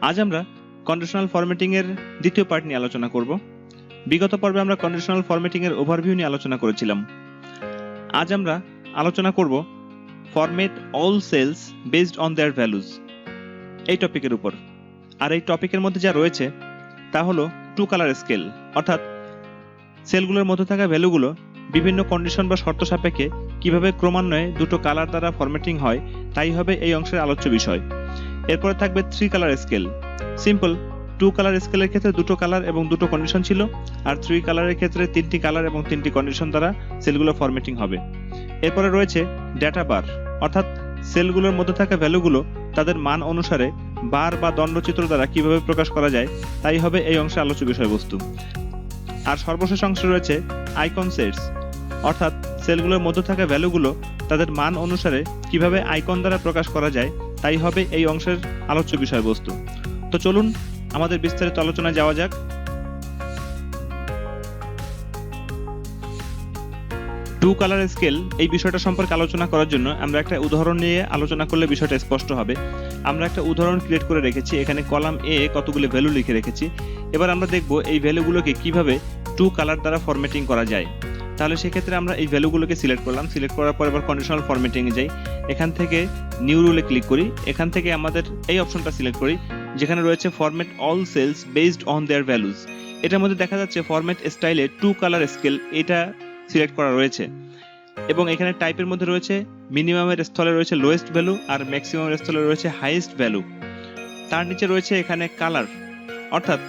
আজ আমরা conditional formatting এর দ্বিতীয় পার্ট নিয়ে আলোচনা করব। বিগত পর্বে আমরা কন্ডিশনাল ফরম্যাটিং এর ওভারভিউ নিয়ে আলোচনা করেছিলাম। আজ আমরা আলোচনা করব format all cells based on their values এই টপিকের উপর। আর এই টপিকের মধ্যে যা রয়েছে তা হলো টু কালার স্কেল, অর্থাৎ সেলগুলোর মধ্যে থাকা ভ্যালুগুলো বিভিন্ন কন্ডিশন বা শর্ত সাপেক্ষে কিভাবে ক্রমান্বয়ে দুটো কালার দ্বারা ফরম্যাটিং হয় তাই হবে এই অংশের আলোচ্য বিষয়। এরপরে থাকবে three colour scale. Simple, two colour স্কেলের ক্ষেত্রে দুটো কালার এবং দুটো কন্ডিশন ছিল, আর থ্রি কালারের ক্ষেত্রে তিনটি কালার এবং তিনটি কন্ডিশন দ্বারা সেলগুলো ফরম্যাটিং হবে। এরপরে রয়েছে ডেটা বার, অর্থাৎ সেলগুলোর মধ্যে থাকা ভ্যালুগুলো তাদের মান অনুসারে বার বা দণ্ডচিত্র দ্বারা কিভাবে প্রকাশ করা যায় তাই হবে এই অংশে আলোচ্য বিষয়বস্তু। আর সর্বশেষ অংশে রয়েছে আইকন সেটস, অর্থাৎ সেলগুলোর মধ্যে থাকা ভ্যালুগুলো তাদের মান অনুসারে কিভাবে আইকন দ্বারা প্রকাশ করা যায় তাই হবে এই অংশের আলোচ্য বিষয়বস্তু। তো চলুন আমাদের বিস্তারিত আলোচনায় যাওয়া যাক। টু কালার স্কেল এই বিষয়টা সম্পর্কে আলোচনা করার জন্য আমরা একটা উদাহরণ নিয়ে আলোচনা করলে বিষয়টা স্পষ্ট হবে। আমরা একটা উদাহরণ ক্রিয়েট করে রেখেছি, এখানে কলাম এ কতগুলো ভ্যালু লিখে রেখেছি। এবার আমরা দেখব এই ভ্যালুগুলোকে কিভাবে টু কালার দ্বারা ফরম্যাটিং করা যায়। তাহলে সেক্ষেত্রে আমরা এই ভ্যালুগুলোকে সিলেক্ট করলাম, সিলেক্ট করার পর এবার কন্ডিশনাল ফরম্যাটিং এ যাই, এখান থেকে নিউ রুলে ক্লিক করি, এখান থেকে আমাদের এই অপশনটা সিলেক্ট করি যেখানে রয়েছে format all cells based on their values. এটার মধ্যে দেখা যাচ্ছে ফরম্যাট স্টাইলে টু কালার স্কেল এটা সিলেক্ট করা রয়েছে, এবং এখানে টাইপের মধ্যে রয়েছে মিনিমামের স্থলে রয়েছে লোয়েস্ট ভ্যালু আর ম্যাক্সিমামের স্থলে রয়েছে হাইয়েস্ট ভ্যালু। তার নিচে রয়েছে এখানে কালার, অর্থাৎ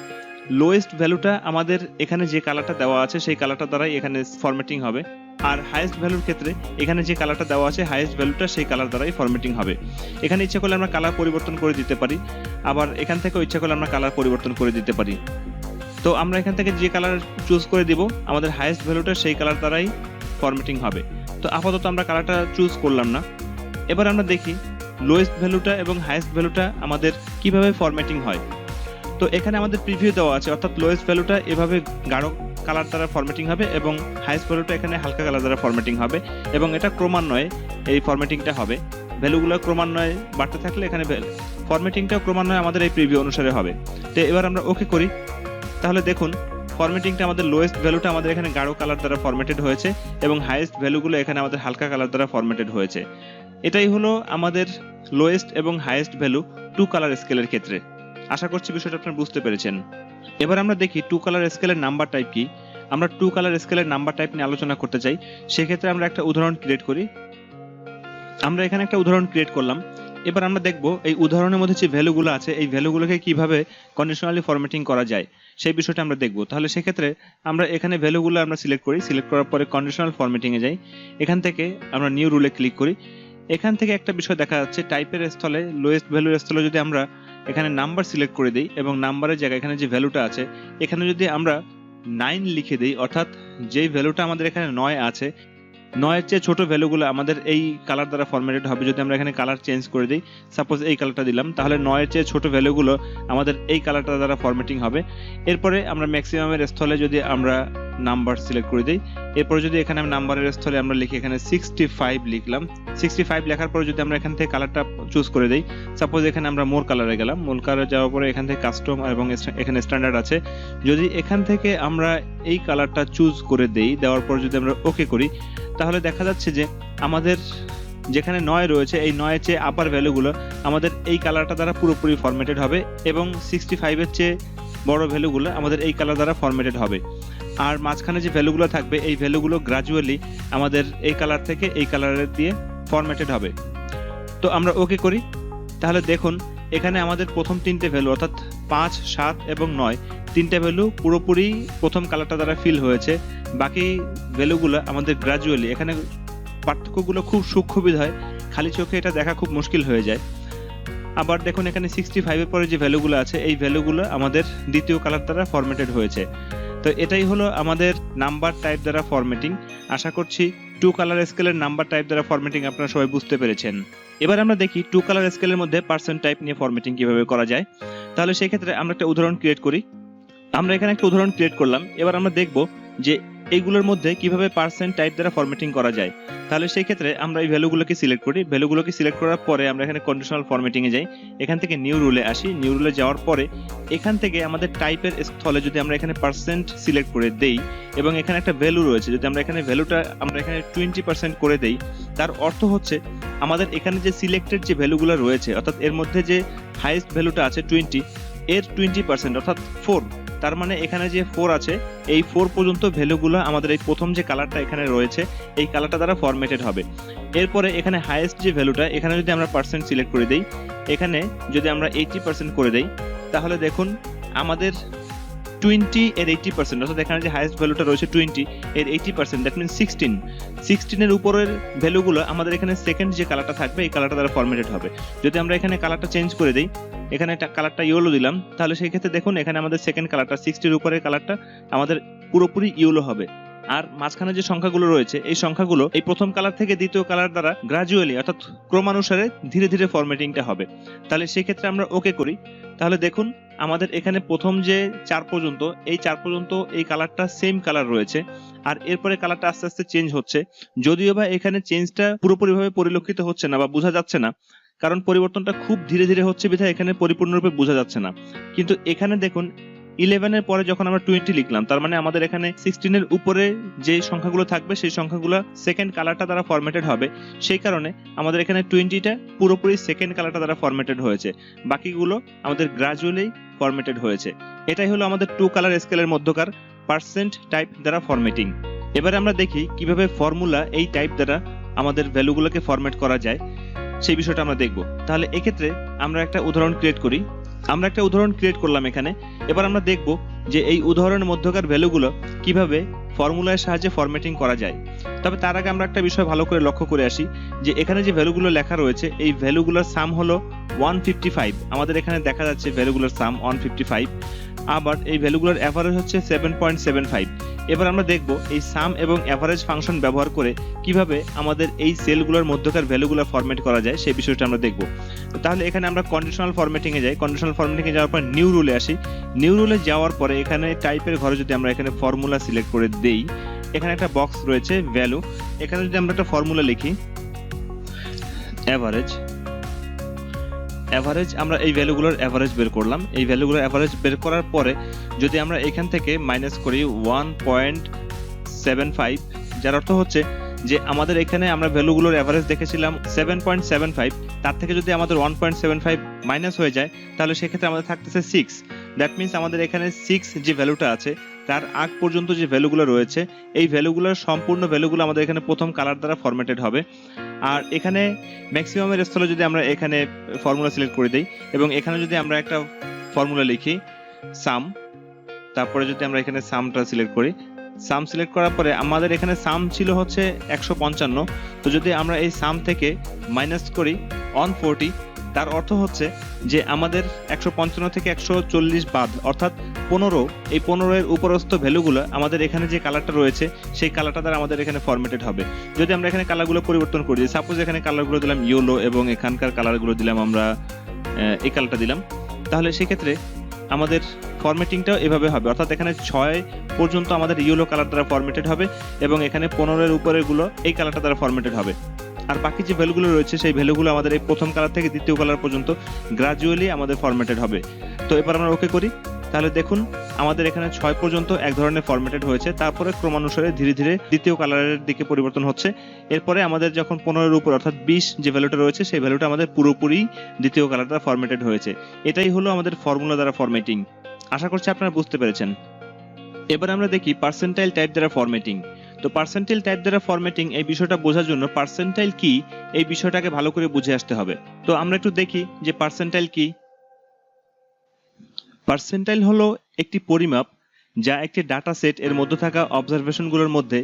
লোয়েস্ট ভ্যালুটা আমাদের এখানে যে কালারটা দেওয়া আছে সেই কালারটা দ্বারাই এখানে ফরম্যাটিং হবে, আর হাইয়েস্ট ভ্যালুর ক্ষেত্রে এখানে যে কালারটা দেওয়া আছে হাইয়েস্ট ভ্যালুটা সেই কালার দ্বারাই ফরম্যাটিং হবে। এখানে ইচ্ছা করলে আমরা কালার পরিবর্তন করে দিতে পারি, আবার এখান থেকেও ইচ্ছা করলে আমরা কালার পরিবর্তন করে দিতে পারি। তো আমরা এখান থেকে যে কালার চুজ করে দিব আমাদের হাইয়েস্ট ভ্যালুটা সেই কালার দ্বারাই ফরম্যাটিং হবে। তো আপাতত আমরা কালারটা চুজ করলাম না। এবার আমরা দেখি লোয়েস্ট ভ্যালুটা এবং হাইয়েস্ট ভ্যালুটা আমাদের কিভাবে ফরম্যাটিং হয়। তো এখানে আমাদের প্রিভিউ দেওয়া আছে, অর্থাৎ লোয়েস্ট ভ্যালুটা এভাবে গাঢ় কালার দ্বারা ফরম্যাটিং হবে এবং হাইয়েস্ট ভ্যালুটা এখানে হালকা কালার দ্বারা ফরম্যাটিং হবে, এবং এটা ক্রমান্বয়ে এই ফরম্যাটিংটা হবে। ভ্যালুগুলো ক্রমান্বয়ে বাড়তে থাকলে এখানে ফরম্যাটিংটাও ক্রমান্বয়ে আমাদের এই প্রিভিউ অনুসারে হবে। তো এবার আমরা ওকে করি, তাহলে দেখুন ফরম্যাটিংটা আমাদের লোয়েস্ট ভ্যালুটা আমাদের এখানে গাঢ় কালার দ্বারা ফরম্যাটেড হয়েছে এবং হাইয়েস্ট ভ্যালুগুলো এখানে আমাদের হালকা কালার দ্বারা ফরম্যাটেড হয়েছে। এটাই হলো আমাদের লোয়েস্ট এবং হাইয়েস্ট ভ্যালু টু কালার স্কেলের ক্ষেত্রে। আশা করছি বিষয়টা আপনারা বুঝতে পেরেছেন। এবার আমরা দেখি টু কালার স্কেলের নাম্বার টাইপ কি। আমরা টু কালার স্কেলের নাম্বার টাইপ নিয়ে আলোচনা করতে চাই, সেক্ষেত্রে আমরা একটা উদাহরণ ক্রিয়েট করি। আমরা এখানে একটা উদাহরণ ক্রিয়েট করলাম। এবার আমরা দেখব এই উদাহরণের মধ্যে যে ভ্যালুগুলো আছে এই ভ্যালুগুলোকে কিভাবে কন্ডিশনালি ফরম্যাটিং করা যায় সেই বিষয়টা আমরা দেখব। তাহলে সেক্ষেত্রে আমরা এখানে ভ্যালুগুলো আমরা সিলেক্ট করি, সিলেক্ট করার পরে কন্ডিশনাল ফরম্যাটিং এ যাই, এখান থেকে আমরা নিউ রুলে ক্লিক করি। এখান থেকে একটা বিষয় দেখা যাচ্ছে টাইপের স্থলে লোয়েস্ট ভ্যালুর স্থলে যদি আমরা এখানে নাম্বার সিলেক্ট করে দিই এবং নাম্বারের জায়গায় এখানে যে ভ্যালুটা আছে এখানে যদি আমরা 9 লিখে দিই, অর্থাৎ যেই ভ্যালুটা আমাদের এখানে 9 আছে 9 এর চেয়ে ছোট ভ্যালুগুলো আমাদের এই কালার দ্বারা ফরম্যাটেড হবে। যদি আমরা এখানে কালার চেঞ্জ করে দিই, সাপোজ এই কালারটা দিলাম, তাহলে 9 এর চেয়ে ছোট ভ্যালুগুলো আমাদের এই কালারটা দ্বারা ফরম্যাটিং হবে। এরপরে আমরা ম্যাক্সিমামের স্থলে যদি আমরা নাম্বার সিলেক্ট করে দিই, এরপরে যদি এখানে নাম্বারের স্থলে আমরা লিখি এখানে 65 লিখলাম, 65 লেখার পরে যদি আমরা এখান থেকে কালারটা চুজ করে দিই, সাপোজ এখানে আমরা মোর কালারে গেলাম, মোর কালারে যাওয়ার পরে এখান থেকে কাস্টম এবং এখানে স্ট্যান্ডার্ড আছে, যদি এখান থেকে আমরা এই কালারটা চুজ করে দেই, দেওয়ার পর যদি আমরা ওকে করি, তাহলে দেখা যাচ্ছে যে আমাদের যেখানে 9 রয়েছে এই 9 এর চেয়ে আপার ভ্যালুগুলো আমাদের এই কালারটা দ্বারা পুরোপুরি ফরম্যাটেড হবে, এবং 65 এর চেয়ে বড় ভ্যালুগুলো আমাদের এই কালার দ্বারা ফরম্যাটেড হবে। আর মাঝখানে যে ভ্যালুগুলো থাকবে এই ভ্যালুগুলো গ্র্যাজুয়ালি আমাদের এই কালার থেকে এই কালারের দিয়ে ফরম্যাটেড হবে। তো আমরা ওকে করি, তাহলে দেখুন এখানে আমাদের প্রথম তিনটে ভ্যালু অর্থাৎ 5, 7 এবং 9 তিনটে ভ্যালু পুরোপুরি প্রথম কালারটা দ্বারা ফিল হয়েছে। বাকি ভ্যালুগুলো আমাদের গ্র্যাজুয়ালি, এখানে পার্থক্যগুলো খুব সূক্ষ্ম বিধায় খালি চোখে এটা দেখা খুব মুশকিল হয়ে যায়। আবার দেখুন এখানে 65 এর পরে যে ভ্যালুগুলো আছে এই ভ্যালুগুলো আমাদের দ্বিতীয় কালার দ্বারা ফরম্যাটেড হয়েছে। তো এটাই হলো আমাদের নাম্বার টাইপ দ্বারা ফরম্যাটিং। আশা করছি টু কালার স্কেলের নাম্বার টাইপ দ্বারা ফরম্যাটিং আপনারা সবাই বুঝতে পেরেছেন। এবার আমরা দেখি টু কালার স্কেলের মধ্যে পার্সেন্ট টাইপ নিয়ে ফরম্যাটিং কিভাবে করা যায়। তাহলে সেই ক্ষেত্রে আমরা একটা উদাহরণ ক্রিয়েট করি। আমরা এখানে একটা উদাহরণ ক্রিয়েট করলাম। এবার আমরা দেখব যে এইগুলোর মধ্যে কিভাবে পার্সেন্ট টাইপ দ্বারা ফরম্যাটিং করা যায়। তাহলে সেই ক্ষেত্রে আমরা এই ভ্যালুগুলোকে সিলেক্ট করি। ভ্যালুগুলোকে সিলেক্ট করার পরে আমরা এখানে কন্ডিশনাল ফরম্যাটিং এ যাই। এখান থেকে নিউ রুলে আসি। নিউ রুলে যাওয়ার পরে এখান থেকে আমাদের টাইপের স্থলে যদি আমরা এখানে পার্সেন্ট সিলেক্ট করে দেই এবং এখানে একটা ভ্যালু রয়েছে, যদি আমরা এখানে ভ্যালুটা আমরা এখানে 20% করে দেই, তার অর্থ হচ্ছে আমাদের এখানে যে সিলেক্টেড যে ভ্যালুগুলো রয়েছে, অর্থাৎ এর মধ্যে যে হাইয়েস্ট ভ্যালুটা আছে 20, এর 20% অর্থাৎ 4, তার মানে এখানে যে 4 আছে এই 4 পর্যন্ত ভ্যালুগুলো আমাদের এই প্রথম যে কালারটা এখানে রয়েছে এই কালারটা দ্বারা ফরম্যাটেড হবে। এরপরে এখানে হাইয়েস্ট যে ভ্যালুটা এখানে যদি আমরা পার্সেন্ট সিলেক্ট করে দেই, এখানে যদি আমরা 80% করে দেই, তাহলে দেখুন আমাদের 20 এর 80%, অর্থাৎ এখানে যে হাইয়েস্ট ভ্যালুটা রয়েছে 20 এর 80%, দ্যাট মিন্স 16 এর উপরের ভ্যালুগুলো আমাদের এখানে সেকেন্ড যে কালারটা থাকবে এই কালারটা দ্বারা ফরম্যাটেড হবে। যদি আমরা এখানে কালারটা চেঞ্জ করে দেই, এখানে একটা কালারটা ইয়েলো দিলাম, তাহলে সেই ক্ষেত্রে দেখুন এখানে আমাদের সেকেন্ড কালারটা 60 এর উপরের কালারটা আমাদের পুরোপুরি ইয়েলো হবে। আর মাঝখানে যে সংখ্যাগুলো রয়েছে এই সংখ্যাগুলো এই প্রথম কালার থেকে দ্বিতীয় কালার দ্বারা গ্রাজুয়ালি অর্থাৎ ক্রমানুসারে ধীরে ধীরে ফরম্যাটিংটা হবে। তাহলে সেই ক্ষেত্রে আমরা ওকে করি। তাহলে দেখুন আমাদের এখানে প্রথম যে 4 পর্যন্ত এই 4 পর্যন্ত এই কালারটা সেম কালার রয়েছে, আর এরপরে কালারটা আস্তে আস্তে চেঞ্জ হচ্ছে। যদিও বা এখানে চেঞ্জটা পুরোপুরিভাবে পরিলক্ষিত হচ্ছে না বা বোঝা যাচ্ছে না, কারণ পরিবর্তনটা খুব ধীরে ধীরে হচ্ছে বিধায় এখানে পরিপূর্ণরূপে বোঝা যাচ্ছে না। কিন্তু এখানে দেখুন 11 এর পরে যখন আমরা 20 লিখলাম, তার মানে আমাদের এখানে 16 এর উপরে যে সংখ্যাগুলো থাকবে সেই সংখ্যাগুলো সেকেন্ড কালারটা দ্বারা ফরম্যাটেড হবে। সেই কারণে আমাদের এখানে 20টা পুরোপুরি সেকেন্ড কালারটা দ্বারা ফরম্যাটেড হয়েছে, বাকিগুলো আমাদের গ্রাজুয়ালি ফরম্যাটেড হয়েছে। এটাই হলো আমাদের 2 কালার স্কেলের মধ্যকার পার্সেন্ট টাইপ দ্বারা ফরম্যাটিং। এবারে আমরা দেখি কিভাবে ফর্মুলা এই টাইপ দ্বারা আমাদের ভ্যালুগুলোকে ফরম্যাট করা যায়, সেই বিষয়টা আমরা দেখব। তাহলে এক্ষেত্রে আমরা একটা উদাহরণ ক্রিয়েট করি। আমরা একটা উদাহরণ ক্রিয়েট করলাম এখানে। এবার আমরা দেখব যে এই উদাহরণের মধ্যকার ভ্যালুগুলো কিভাবে ফর্মুলার সাহায্যে ফরম্যাটিং করা যায়। তবে তার আগে আমরা একটা বিষয় ভালো করে লক্ষ্য করে আসি যে এখানে যে ভ্যালুগুলো লেখা রয়েছে এই ভ্যালুগুলোর সাম হলো 155। আমাদের এখানে দেখা যাচ্ছে ভ্যালুগুলোর সাম 155, আবার এই ভ্যালুগুলোর এভারেজ হচ্ছে 7.75। এবার আমরা দেখব এই সাম এবং এভারেজ ফাংশন ব্যবহার করে কিভাবে আমাদের এই সেলগুলোর মধ্যকার ভ্যালুগুলো ফরম্যাট করা যায় সেই বিষয়টা আমরা দেখব। তাহলে এখানে আমরা কন্ডিশনাল ফরম্যাটিং এ যাই। কন্ডিশনাল ফরম্যাটিং এ যাওয়ার পর নিউ রুলে আসি। নিউ রুলে যাওয়ার পরে এখানে টাইপের ঘরে যদি আমরা এখানে ফর্মুলা সিলেক্ট করে দেই, এখানে একটা বক্স রয়েছে ভ্যালু। এখানে যদি আমরা একটা ফর্মুলা লিখি এভারেজ, আমরা এই ভ্যালুগুলোর এভারেজ বের করলাম। এই ভ্যালুগুলোর এভারেজ বের করার পরে যদি আমরা এখান থেকে মাইনাস করি 1.75, যার অর্থ হচ্ছে যে আমাদের এখানে আমরা ভ্যালুগুলোর এভারেজ দেখেছিলাম 7.75, তার থেকে যদি আমাদের 1.75 মাইনাস হয়ে যায় তাহলে সেক্ষেত্রে আমাদের থাকতেছে 6। দ্যাট মিন্স আমাদের এখানে 6 যে ভ্যালুটা আছে তার আগ পর্যন্ত যে ভ্যালুগুলো রয়েছে এই ভ্যালুগুলোর সম্পূর্ণ ভ্যালুগুলো আমাদের এখানে প্রথম কালার দ্বারা ফরম্যাটেড হবে। আর এখানে ম্যাক্সিমামের স্থলে যদি আমরা এখানে ফর্মুলা সিলেক্ট করে দেই এবং এখানে যদি আমরা একটা ফর্মুলা লিখি সাম, তারপরে যদি আমরা এখানে সামটা সিলেক্ট করি, সাম সিলেক্ট করার পরে আমাদের এখানে সাম ছিল হচ্ছে 155। তো যদি আমরা এই সাম থেকে মাইনাস করি 140, তার অর্থ হচ্ছে যে আমাদের 155 থেকে 140 বাদ অর্থাৎ 15, এই 15 এর উপরস্থ ভ্যালুগুলো আমাদের এখানে যে কালারটা রয়েছে সেই কালারটা দ্বারা আমাদের এখানে ফরম্যাটেড হবে। যদি আমরা এখানে কালারগুলো পরিবর্তন করি, সাপোজ এখানে কালারগুলো দিলাম ইয়েলো এবং এখানকার কালারগুলো দিলাম আমরা এই কালারটা দিলাম, তাহলে সেক্ষেত্রে আমাদের ফরম্যাটিংটাও এভাবে হবে। অর্থাৎ এখানে 6 পর্যন্ত আমাদের ইয়েলো কালার দ্বারা ফরম্যাটেড হবে এবং এখানে 15 এর উপরের গুলো এই কালারটা দ্বারা ফরম্যাটেড হবে। আর বাকি যে ভ্যালুগুলো রয়েছে সেই ভ্যালুগুলো আমাদের এই প্রথম কালার থেকে দ্বিতীয় কালার পর্যন্ত গ্রাজুয়ালি আমাদের ফরম্যাটেড হবে। তো এবার আমরা ওকে করি। তাহলে দেখুন আমাদের এখানে 6 পর্যন্ত এক ধরনের ফরম্যাটেড হয়েছে, তারপরে ক্রমানুসারে ধীরে ধীরে দ্বিতীয় কালারের দিকে পরিবর্তন হচ্ছে। এরপরে আমাদের যখন 15 এর উপর অর্থাৎ 20 যে ভ্যালুটা রয়েছে সেই ভ্যালুটা আমাদের পুরোপুরি দ্বিতীয় কালার দ্বারা ফরম্যাটেড হয়েছে। এটাই হলো আমাদের ফর্মুলা দ্বারা ফরম্যাটিং। আশা করছি আপনারা বুঝতে পেরেছেন। এবার আমরা দেখি পার্সেন্টাইল টাইপ দ্বারা ফরম্যাটিং। তো পার্সেন্টাইল টাইপ দ্বারা ফরম্যাটিং এই বিষয়টা বোঝার জন্য পার্সেন্টাইল কি এই বিষয়টাকে ভালো করে বুঝে আসতে হবে। তো আমরা একটু দেখি যে পার্সেন্টাইল কি। পার্সেন্টাইল হলো একটি পরিমাপ যা একটি ডাটা সেট এর মধ্যে থাকা অবজারভেশনগুলোর মধ্যে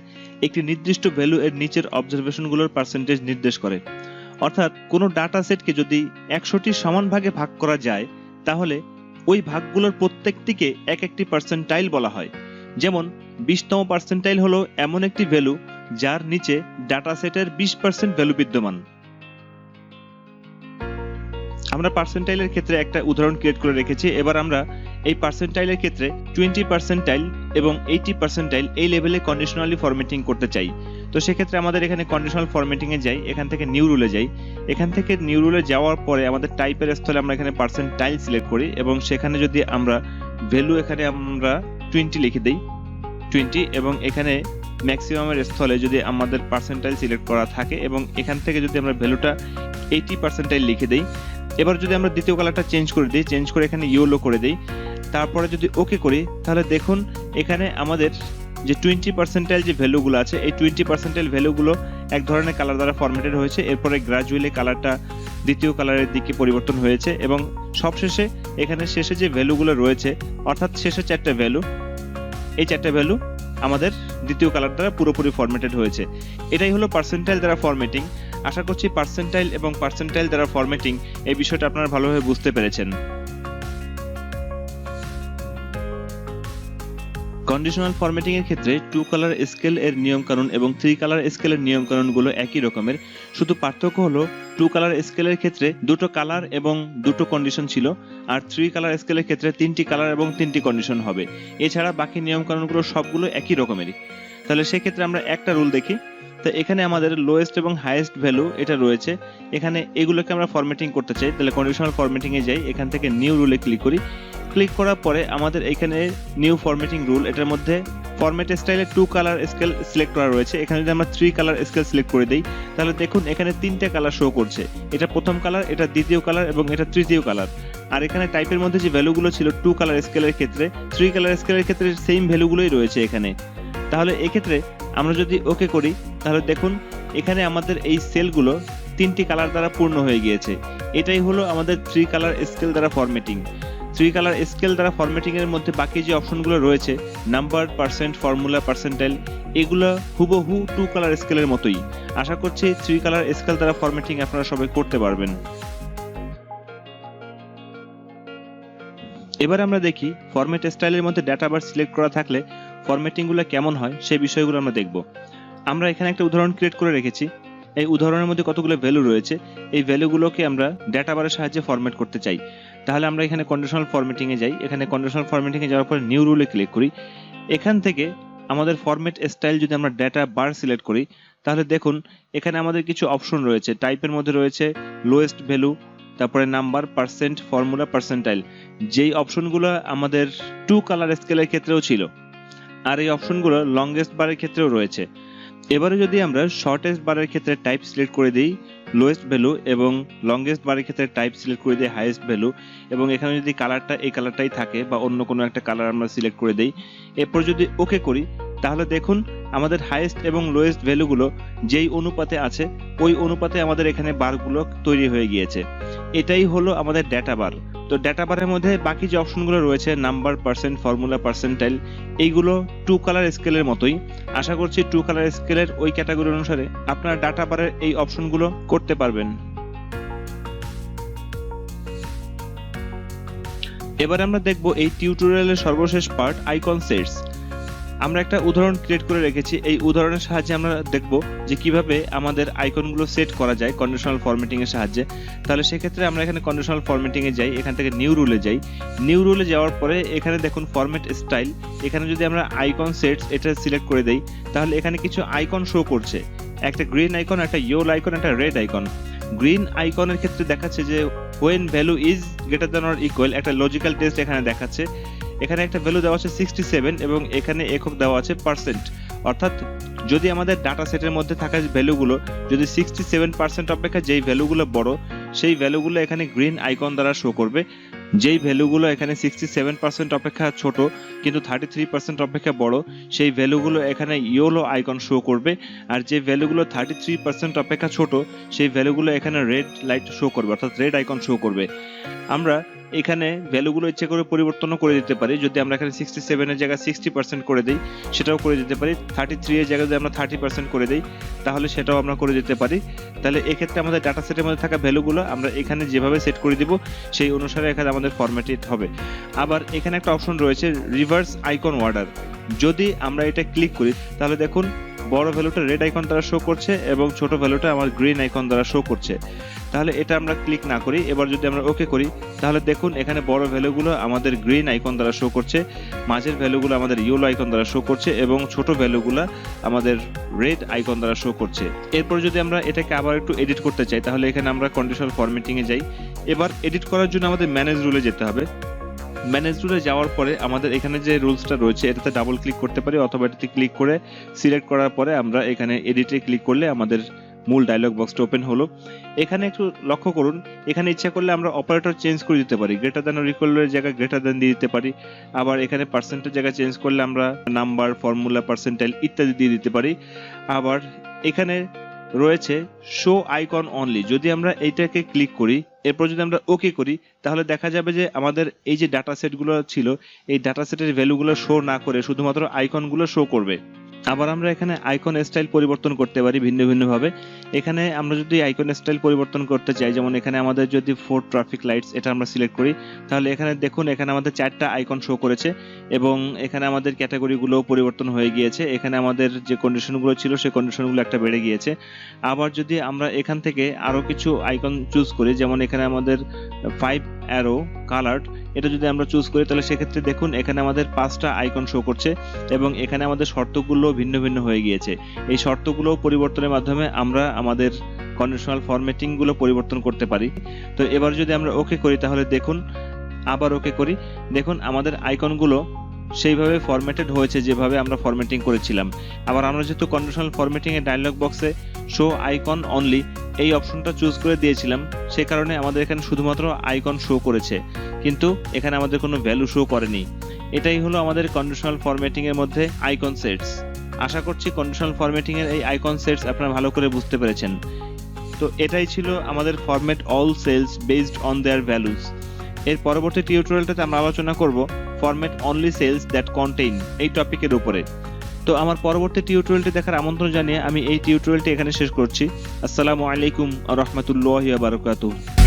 একটি নির্দিষ্ট ভ্যালু এর নিচের অবজারভেশনগুলোর পার্সেন্টেজ নির্দেশ করে। অর্থাৎ কোনো ডাটা সেটকে যদি 100টি সমান ভাগে ভাগ করা যায় তাহলে ওই ভাগগুলোর প্রত্যেকটিকে এক একটি পার্সেন্টাইল বলা হয়। যেমন 20তম পার্সেন্টাইল হলো এমন একটি ভ্যালু যার নিচে ডাটা সেটের 20% ভ্যালু বিদ্যমান। আমরা পার্সেন্টাইলের ক্ষেত্রে একটা উদাহরণ ক্রিয়েট করে রেখেছি। এবার আমরা এই পার্সেন্টাইলের ক্ষেত্রে 20 পার্সেন্টাইল এবং 80 পার্সেন্টাইল এই লেভেলে কন্ডিশনালি ফরম্যাটিং করতে চাই। তো সেক্ষেত্রে আমাদের এখানে কন্ডিশনাল ফরম্যাটিংয়ে যাই, এখান থেকে নিউ রুলে যাই। এখান থেকে নিউ রুলে যাওয়ার পরে আমাদের টাইপের স্থলে আমরা এখানে পার্সেন্টাইল সিলেক্ট করি এবং সেখানে যদি আমরা ভ্যালু এখানে আমরা 20 লিখে দিই 20, এবং এখানে ম্যাক্সিমামের স্থলে যদি আমাদের পার্সেন্টাইল সিলেক্ট করা থাকে এবং এখান থেকে যদি আমরা ভ্যালুটা 80 পার্সেন্টাইল লিখে দিই। এবার যদি আমরা দ্বিতীয় কালারটা চেঞ্জ করে দিই, চেঞ্জ করে এখানে ইয়েলো করে দিই, তারপরে যদি ওকে করি, তাহলে দেখুন এখানে আমাদের যে 20 পার্সেন্টাইল যে ভ্যালুগুলো আছে এই 20 পার্সেন্টাইল ভ্যালুগুলো এক ধরনের কালার দ্বারা ফরম্যাটেড হয়েছে। এরপরে গ্রাজুয়ালি কালারটা দ্বিতীয় কালারের দিকে পরিবর্তন হয়েছে এবং সবশেষে এখানে শেষে যে ভ্যালুগুলো রয়েছে, অর্থাৎ শেষে 4টা ভ্যালু, এই 4টা ভ্যালু আমাদের দ্বিতীয় কালার দ্বারা পুরোপুরি ফরম্যাটেড হয়েছে। এটাই হলো পার্সেন্টাইল দ্বারা ফরম্যাটিং। আশা করছি পার্সেন্টাইল এবং পার্সেন্টাইল দ্বারা ফরম্যাটিং এই বিষয়টা আপনারা ভালোভাবে বুঝতে পেরেছেন। কন্ডিশনাল ফরম্যাটিং এর ক্ষেত্রে 2 কালার স্কেল এর নিয়ম কানুন এবং 3 কালার স্কেলের নিয়ম কানুনগুলো একই রকমের, শুধু পার্থক্য হলো 2 কালার স্কেলের ক্ষেত্রে দুটো কালার এবং দুটো কন্ডিশন ছিল, আর 3 কালার স্কেলের ক্ষেত্রে 3টি কালার এবং 3টি কন্ডিশন হবে। এছাড়া বাকি নিয়ম কানুনগুলো সবগুলো একই রকমেরই। তাহলে সেক্ষেত্রে আমরা একটা রুল দেখি। তো এখানে আমাদের লোয়েস্ট এবং হাইয়েস্ট ভ্যালু এটা রয়েছে, এখানে এগুলোকে আমরা ফরম্যাটিং করতে চাই। তাহলে কন্ডিশনাল ফরম্যাটিং এ যাই, এখান থেকে নিউ রুলে ক্লিক করি। ক্লিক করার পরে আমাদের এখানে নিউ ফরম্যাটিং রুল, এটার মধ্যে ফরম্যাট স্টাইলে 2 কালার স্কেল সিলেক্ট করা রয়েছে। এখানে যদি আমরা 3 কালার স্কেল সিলেক্ট করে দেই, তাহলে দেখুন এখানে 3টে কালার শো করছে। এটা প্রথম কালার, এটা দ্বিতীয় কালার এবং এটা তৃতীয় কালার। আর এখানে টাইপের মধ্যে যে ভ্যালুগুলো ছিল 2 কালার স্কেলের ক্ষেত্রে, 3 কালার স্কেলের ক্ষেত্রে সেম ভ্যালুগুলোই রয়েছে এখানে। তাহলে এক্ষেত্রে আমরা যদি ওকে করি, তাহলে দেখুন এখানে আমাদের এই সেলগুলো 3টি কালার দ্বারা পূর্ণ হয়ে গিয়েছে। এটাই হলো আমাদের 3 কালার স্কেল দ্বারা ফরম্যাটিং। 3 কালার স্কেল দ্বারা ফরম্যাটিং এর মধ্যে বাকি যে অপশনগুলো রয়েছে, নাম্বার, পার্সেন্ট, ফর্মুলা, পার্সেন্টাইল, এগুলো হুবহু 2 কালার স্কেলের মতোই। আশা করছি 3 কালার স্কেল দ্বারা ফরম্যাটিং আপনারা সবাই করতে পারবেন। এবার আমরা দেখি ফরম্যাট স্টাইলের মধ্যে ডাটা বার সিলেক্ট করা থাকলে ফরম্যাটিং গুলো কেমন হয় সেই বিষয়গুলো আমরা দেখব। আমরা এখানে একটা উদাহরণ ক্রিয়েট করে রেখেছি। এই উদাহরণের মধ্যে কতগুলো ভ্যালু রয়েছে, এই ভ্যালুগুলোকে আমরা ডাটা বারের সাহায্যে ফরম্যাট করতে চাই। তাহলে আমরা এখানে কন্ডিশনাল ফরম্যাটিং এ যাই, এখানে কন্ডিশনাল ফরম্যাটিং এ যাওয়ার পর নিউ রুলে ক্লিক করি। এখান থেকে আমাদের ফরম্যাট স্টাইল যদি আমরা ডাটা বার সিলেক্ট করি, তাহলে দেখুন এখানে আমাদের কিছু অপশন রয়েছে। টাইপের মধ্যে রয়েছে লোয়েস্ট ভ্যালু, তারপরে নাম্বার, পার্সেন্ট, ফর্মুলা, পার্সেন্টাইল, যেই অপশনগুলো আমাদের 2 কালার স্কেলের ক্ষেত্রেও ছিল, আর এই অপশনগুলো লংগেস্ট বারের ক্ষেত্রেও রয়েছে। এবারে যদি আমরা শর্টেস্ট বারের ক্ষেত্রে টাইপ সিলেক্ট করে দিই লোয়েস্ট ভ্যালু এবং লংগেস্ট বারের ক্ষেত্রে টাইপ সিলেক্ট করে দিই হাইয়েস্ট ভ্যালু, এবং এখানে যদি কালারটা এই কালারটাই থাকে বা অন্য কোনো একটা কালার আমরা সিলেক্ট করে দিই, এরপর যদি ওকে করি, তাহলে দেখুন আমাদের হাইয়েস্ট এবং লোয়েস্ট ভ্যালুগুলো যেই অনুপাতে আছে ওই অনুপাতে আমাদের এখানে বারগুলো তৈরি হয়ে গিয়েছে। এটাই হলো আমাদের ডাটা বার। তো ডাটা বারের মধ্যে বাকি যে অপশনগুলো রয়েছে নাম্বার, পার্সেন্ট, ফর্মুলা, পার্সেন্টাইল, এইগুলো 2 কালার স্কেলের মতোই। আশা করছি 2 কালার স্কেলের ওই ক্যাটাগরি অনুসারে আপনারা ডাটা বারের এই অপশনগুলো করতে পারবেন। এবার আমরা দেখব এই টিউটোরিয়ালের সর্বশেষ পার্ট, আইকন সেটস। আমরা একটা উদাহরণ ক্রিয়েট করে রেখেছি। এই উদাহরণের সাহায্যে আমরা দেখব যে কিভাবে আমাদের আইকনগুলো সেট করা যায় কন্ডিশনাল ফরম্যাটিং এর সাহায্যে। তাহলে সেক্ষেত্রে আমরা এখানে কন্ডিশনাল ফরম্যাটিং এ যাই, এখান থেকে নিউ রুলে যাই। নিউ রুলে যাওয়ার পরে এখানে দেখুন ফরম্যাট স্টাইল, এখানে যদি আমরা আইকন সেটস এটা সিলেক্ট করে দেই, তাহলে এখানে কিছু আইকন শো করছে। একটা গ্রিন আইকন, একটা ইয়েলো আইকন, একটা রেড আইকন। গ্রিন আইকনের ক্ষেত্রে দেখাচ্ছে যে when value is greater than or equal, একটা লজিক্যাল টেস্ট এখানে দেখাচ্ছে। এখানে একটা ভ্যালু দেওয়া আছে 67 এবং এখানে একক দেওয়া আছে পার্সেন্ট, অর্থাৎ যদি আমাদের ডাটা সেটের মধ্যে থাকা ভ্যালুগুলো যদি 67% অপেক্ষা যেই ভ্যালুগুলো বড়, সেই ভ্যালুগুলো এখানে গ্রিন আইকন দ্বারা শো করবে। যেই ভ্যালুগুলো এখানে 67% অপেক্ষা ছোট কিন্তু 33% অপেক্ষা বড়, সেই ভ্যালুগুলো এখানে ইয়েলো আইকন শো করবে। আর যে ভ্যালুগুলো 33% অপেক্ষা ছোট, সেই ভ্যালুগুলো এখানে রেড লাইট শো করবে, অর্থাৎ রেড আইকন শো করবে। আমরা এখানে ভ্যালুগুলো ইচ্ছে করে পরিবর্তনও করে দিতে পারি। যদি আমরা এখানে 67 এর জায়গায় 60% করে দিই, সেটাও করে দিতে পারি। 33 এর জায়গায় যদি আমরা 30% করে দিই, তাহলে সেটাও আমরা করে দিতে পারি। তাহলে এক্ষেত্রে আমাদের ডাটা সেটের মধ্যে থাকা ভ্যালুগুলো আমরা এখানে যেভাবে সেট করে দিব, সেই অনুসারে এখানে আমাদের ফরম্যাটেড হবে। আবার এখানে একটা অপশন রয়েছে রিভার্স আইকন অর্ডার। যদি আমরা এটা ক্লিক করি, তাহলে দেখুন বড় ভ্যালুটা রেড আইকন দ্বারা শো করছে এবং ছোট ভ্যালুটা আমার গ্রিন আইকন দ্বারা শো করছে। তাহলে এটা আমরা ক্লিক না করি, এবার যদি আমরা ওকে করি তাহলে দেখুন এখানে বড় ভ্যালুগুলো আমাদের গ্রিন আইকন দ্বারা শো করছে, মাঝের ভ্যালুগুলো আমাদের ইয়েলো আইকন দ্বারা শো করছে এবং ছোট ভ্যালুগুলো আমাদের রেড আইকন দ্বারা শো করছে। এরপর যদি আমরা এটাকে আবার একটু এডিট করতে চাই তাহলে এখানে আমরা কন্ডিশনাল ফরম্যাটিং এ যাই। এবার এডিট করার জন্য আমাদের ম্যানেজ রুলে যেতে হবে। ম্যানেজ রুলে যাওয়ার পরে আমাদের এখানে যে রুলসটা রয়েছে এটাতে ডাবল ক্লিক করতে পারি অথবা এটাতে ক্লিক করে সিলেক্ট করার পরে আমরা এখানে এডিটে ক্লিক করলে আমাদের মূল ডায়লগ বক্সটা ওপেন হলো। এখানে একটু লক্ষ্য করুন, এখানে ইচ্ছা করলে আমরা অপারেটর চেঞ্জ করে দিতে পারি, গ্রেটার দ্যান অর ইকুয়ালের জায়গায় গ্রেটার দ্যান দিয়ে দিতে পারি, আবার এখানে পার্সেন্টের জায়গায় চেঞ্জ করলে আমরা নাম্বার, ফর্মুলা, পার্সেন্টাইল ইত্যাদি দিয়ে দিতে পারি। আবার এখানে রয়েছে শো আইকন অনলি, যদি আমরা এইটাকে ক্লিক করি এরপর যদি আমরা ওকে করি তাহলে দেখা যাবে যে আমাদের এই যে ডাটা সেটগুলো ছিল এই ডাটা সেটের ভ্যালুগুলো শো না করে শুধুমাত্র আইকনগুলো শো করবে। আবার আমরা এখানে আইকন স্টাইল পরিবর্তন করতে পারি ভিন্ন ভিন্ন ভাবে। এখানে আমরা যদি আইকন স্টাইল পরিবর্তন করতে চাই, যেমন এখানে আমাদের যদি 4 ট্রাফিক লাইটস এটা আমরা সিলেক্ট করি তাহলে এখানে দেখুন এখানে আমাদের 4টা আইকন শো করেছে এবং এখানে আমাদের ক্যাটাগরিগুলো পরিবর্তন হয়ে গিয়েছে। এখানে আমাদের যে কন্ডিশনগুলো ছিল সেই কন্ডিশনগুলো একটা বেড়ে গিয়েছে। আবার যদি আমরা এখান থেকে আরো কিছু আইকন চুজ করি, যেমন এখানে আমাদের 5 অ্যারো কালার্ড এটা যদি আমরা চুজ করি তাহলে সেক্ষেত্রে দেখুন এখানে আমাদের 5টা আইকন শো করছে এবং এখানে আমাদের শর্তগুলো ভিন্ন ভিন্ন হয়ে গিয়েছে। এই শর্তগুলো পরিবর্তনের মাধ্যমে আমরা আমাদের কন্ডিশনাল ফরম্যাটিং গুলো পরিবর্তন করতে পারি। তো এবার যদি আমরা ওকে করি তাহলে দেখুন, আবার ওকে করি, দেখুন আমাদের আইকনগুলো সেইভাবে ফরম্যাটেড হয়েছে যেভাবে আমরা ফরম্যাটিং করেছিলাম। আবার আমরা যেহেতু কন্ডিশনাল ফরম্যাটিং এর ডায়লগ বক্সে শো আইকন অনলি এই অপশনটা চুজ করে দিয়েছিলাম, সে কারণে আমাদের এখানে শুধুমাত্র আইকন শো করেছে কিন্তু এখানে আমাদের কোনো ভ্যালু শো করেনি। এটাই হলো আমাদের কন্ডিশনাল ফরম্যাটিং এর মধ্যে আইকন সেটস। আশা করছি কন্ডিশনাল ফরম্যাটিং এর এই আইকন সেটস আপনারা ভালো করে বুঝতে পেরেছেন। তো এটাই ছিল আমাদের format all cells based on their values. এর পরবর্তী টিউটোরিয়ালটাতে আমরা আলোচনা করব format only cells that contain এই টপিকের উপরে। তো আমার পরবর্তী টিউটোরিয়ালটি দেখার আমন্ত্রণ জানিয়ে আমি এই টিউটোরিয়ালটি এখানে শেষ করছি। আসসালামু আলাইকুম ওয়া রাহমাতুল্লাহি ওয়া বারাকাতুহু।